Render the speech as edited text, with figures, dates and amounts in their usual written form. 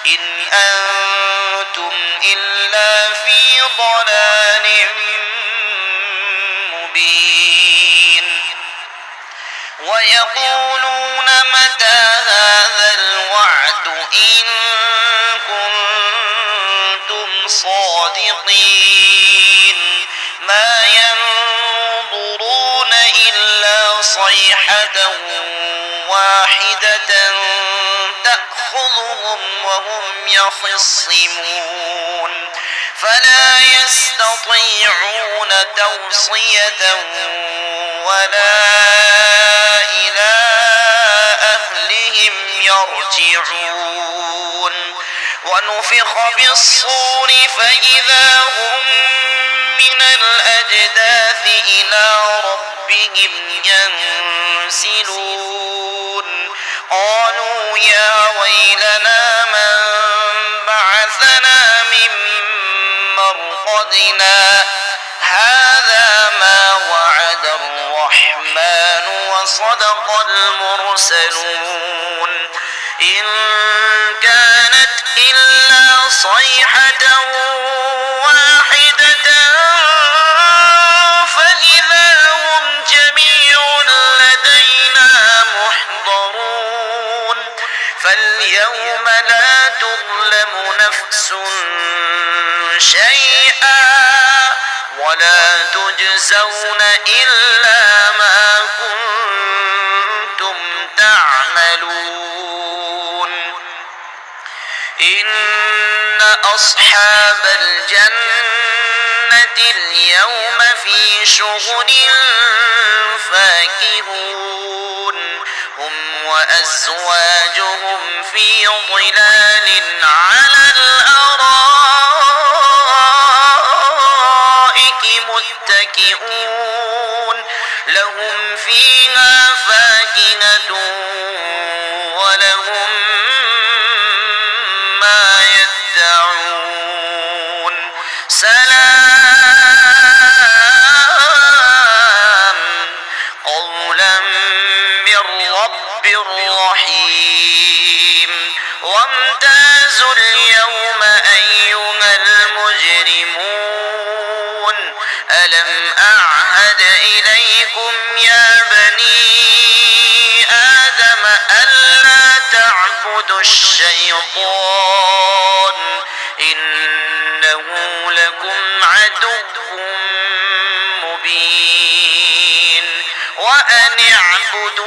إن أنتم إلا في ضلال مبين ويقولون متى هذا الوعد إن كنتم صادقين ما ينظرون إلا صيحة واحدة تأخذهم وهم يخصمون فلا يستطيعون توصية ولا إلى أهلهم يرجعون ونفخ بالصور فإذا هم من الأجداث إلى ربهم ينسلون قالوا يا ويلنا من بعثنا من مرقدنا هذا ما وعد الرحمن وصدق المرسلون إن كانت إلا صيحة واحدة فإذا هم جميع لدينا محضرون فاليوم لا تظلم نفس شيئا ولا تجزون إلا ما كنتم تعملون إن أصحاب الجنة اليوم في شغل فاكهون هم وأزواجهم في ظلال على الأرائك متكئون لهم فيها فاكهة ولهم ما يدعون سلام قولا من رب رحيم وامتازوا اليوم أيها المجرمون ألم أعهد إليكم يا بني آدم ألا تعبدوا الشيطان